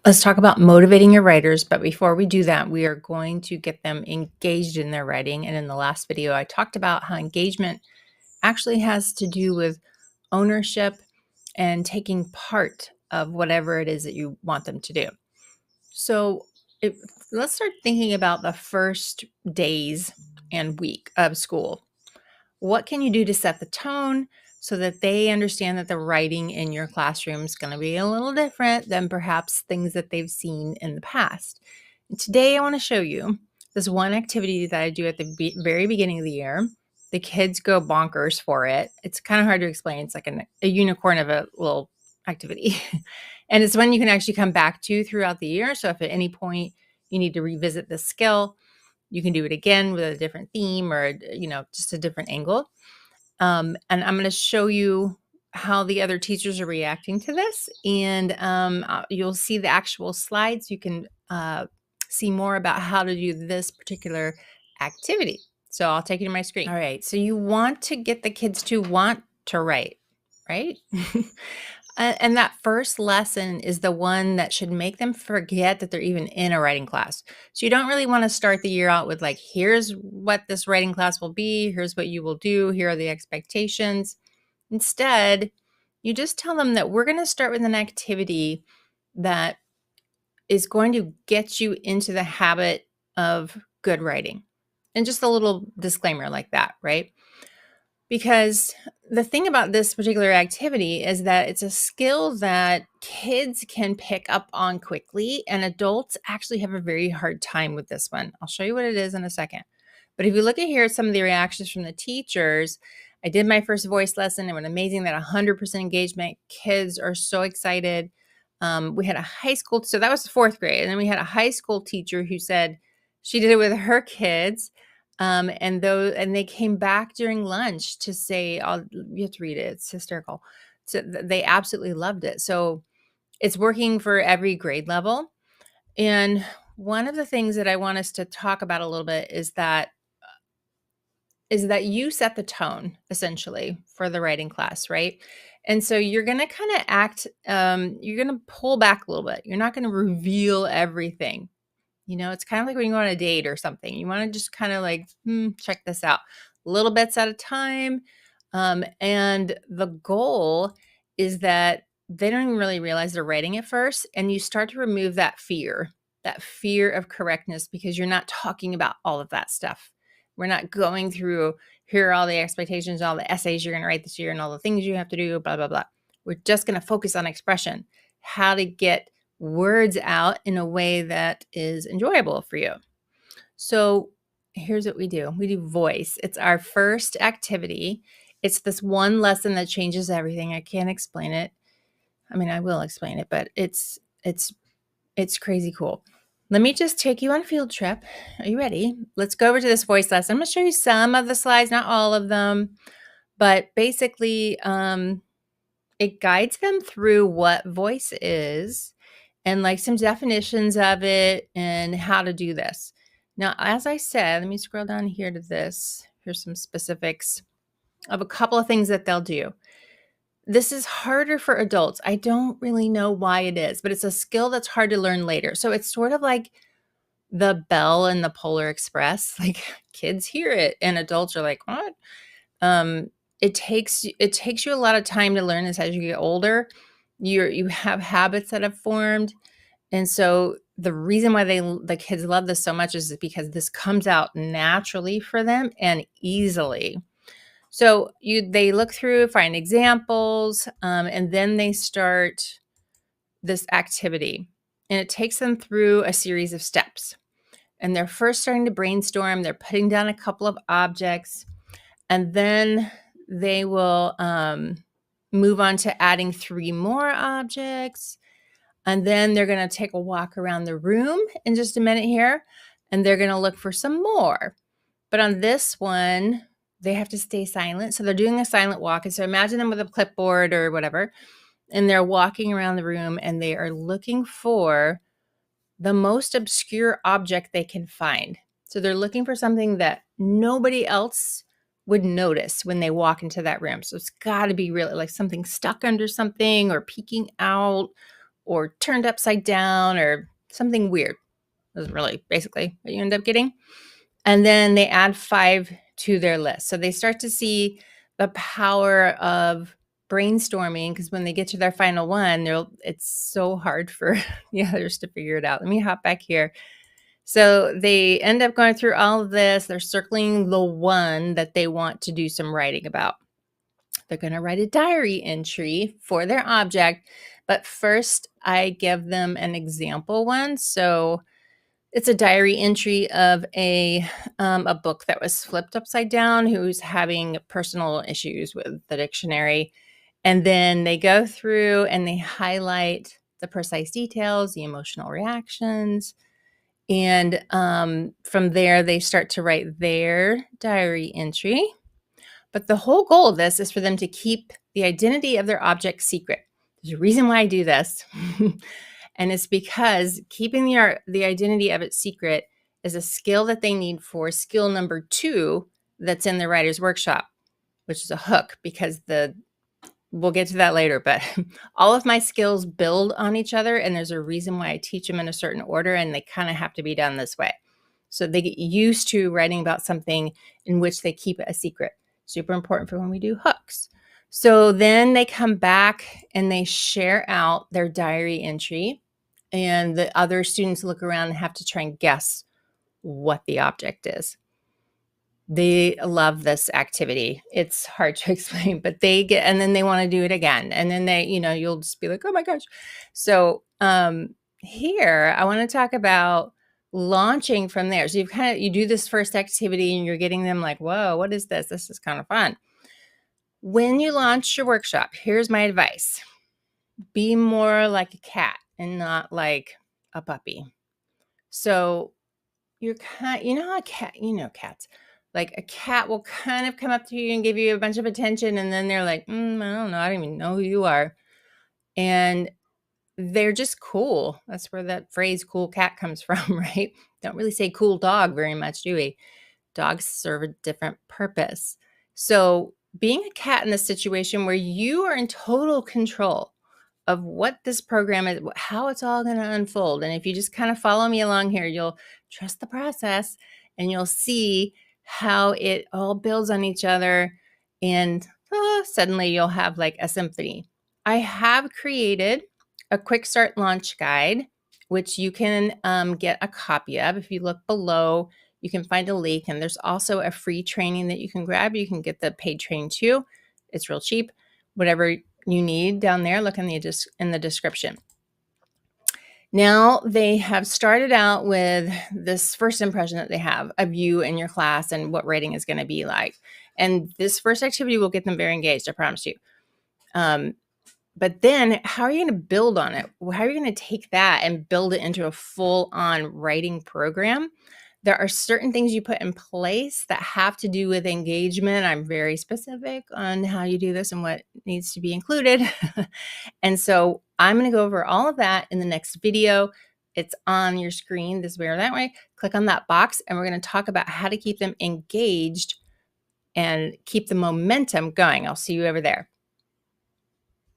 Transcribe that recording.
Let's talk about motivating your writers, but before we do that, we are going to get them engaged in their writing. And in the last video, I talked about how engagement actually has to do with ownership and taking part of whatever it is that you want them to do. So if, let's start thinking about the first days and week of school. What can you do to set the tone so that they understand that the writing in your classroom is going to be a little different than perhaps things that they've seen in the past? And today, I want to show you this one activity that I do at the very beginning of the year. The kids go bonkers for it. It's kind of hard to explain. It's like a unicorn of a little activity. And it's one you can actually come back to throughout the year. So if at any point you need to revisit the skill, you can do it again with a different theme or, just a different angle. And I'm going to show you how the other teachers are reacting to this. And you'll see the actual slides. You can see more about how to do this particular activity. So I'll take you to my screen. All right. So you want to get the kids to want to write, right? And that first lesson is the one that should make them forget that they're even in a writing class. So you don't really want to start the year out with like, here's what this writing class will be. Here's what you will do. Here are the expectations. Instead, you just tell them that we're going to start with an activity that is going to get you into the habit of good writing. And just a little disclaimer like that, right? Because the thing about this particular activity is that it's a skill that kids can pick up on quickly, and adults actually have a very hard time with this one. I'll show you what it is in a second. But if you look at here, some of the reactions from the teachers, I did my first voice lesson. It was amazing that 100% engagement. Kids are so excited. We had a high school, so that was the fourth grade. And then we had a high school teacher who said she did it with her kids. And they came back during lunch to say, you have to read it. It's hysterical. So they absolutely loved it. So it's working for every grade level. And one of the things that I want us to talk about a little bit is that you set the tone essentially for the writing class, right? And so you're going to kind of you're going to pull back a little bit. You're not going to reveal everything. It's kind of like when you go on a date or something. You want to just kind of like, check this out. Little bits at a time. And the goal is that they don't even really realize they're writing it first. And you start to remove that fear of correctness, because you're not talking about all of that stuff. We're not going through, here are all the expectations, all the essays you're going to write this year and all the things you have to do, blah, blah, blah. We're just going to focus on expression, how to get words out in a way that is enjoyable for you. So here's what we do. We do voice. It's our first activity. It's this one lesson that changes everything. I can't explain it. I mean, I will explain it, but it's crazy cool. Let me just take you on a field trip. Are you ready? Let's go over to this voice lesson. I'm going to show you some of the slides, not all of them, but basically it guides them through what voice is and like some definitions of it and how to do this. Now, as I said, let me scroll down here to this. Here's some specifics of a couple of things that they'll do. This is harder for adults. I don't really know why it is, but it's a skill that's hard to learn later. So it's sort of like the bell in the Polar Express. Like kids hear it and adults are like, what? It takes you a lot of time to learn this as you get older. You have habits that have formed. And so the reason why the kids love this so much is because this comes out naturally for them and easily. So they look through, find examples, and then they start this activity. And it takes them through a series of steps. And they're first starting to brainstorm. They're putting down a couple of objects. And then they will move on to adding 3 more objects. And then they're going to take a walk around the room in just a minute here. And they're going to look for some more. But on this one, they have to stay silent. So they're doing a silent walk. And so imagine them with a clipboard or whatever. And they're walking around the room and they are looking for the most obscure object they can find. So they're looking for something that nobody else would notice when they walk into that room. So it's got to be really like something stuck under something or peeking out or turned upside down or something weird. That's really basically what you end up getting. And then they add 5 to their list. So they start to see the power of brainstorming, because when they get to their final one, it's so hard for the others to figure it out. Let me hop back here. So they end up going through all of this. They're circling the one that they want to do some writing about. They're going to write a diary entry for their object. But first, I give them an example one. So it's a diary entry of a book that was flipped upside down, who's having personal issues with the dictionary. And then they go through and they highlight the precise details, the emotional reactions. And from there, they start to write their diary entry. But the whole goal of this is for them to keep the identity of their object secret. There's a reason why I do this. And it's because keeping the identity of it secret is a skill that they need for skill number 2 that's in the writer's workshop, which is a hook, because we'll get to that later, but all of my skills build on each other, and there's a reason why I teach them in a certain order, and they kind of have to be done this way. So they get used to writing about something in which they keep it a secret. Super important for when we do hooks. So then they come back and they share out their diary entry, and the other students look around and have to try and guess what the object is. They love this activity. It's hard to explain, but and then they want to do it again. And then you'll just be like, oh my gosh. So here I want to talk about launching from there. So you do this first activity and you're getting them like, whoa, what is this? This is kind of fun. When you launch your workshop, here's my advice. Be more like a cat and not like a puppy. So you know how cats, like a cat will kind of come up to you and give you a bunch of attention, and then they're like, I don't know, I don't even know who you are. And they're just cool. That's where that phrase cool cat comes from, right? Don't really say cool dog very much, do we? Dogs serve a different purpose. So being a cat in this situation where you are in total control of what this program is, how it's all going to unfold. And if you just kind of follow me along here, you'll trust the process and you'll see how it all builds on each other. And suddenly you'll have like a symphony. I have created a quick start launch guide, which you can get a copy of. If you look below, you can find a link. And there's also a free training that you can grab. You can get the paid training too. It's real cheap. Whatever you need down there, look in the description. Now they have started out with this first impression that they have of you and your class and what writing is going to be like. And this first activity will get them very engaged, I promise you. But then how are you going to build on it? How are you going to take that and build it into a full-on writing program? There are certain things you put in place that have to do with engagement. I'm very specific on how you do this and what needs to be included. And so I'm going to go over all of that in the next video. It's on your screen this way or that way. Click on that box and we're going to talk about how to keep them engaged and keep the momentum going. I'll see you over there.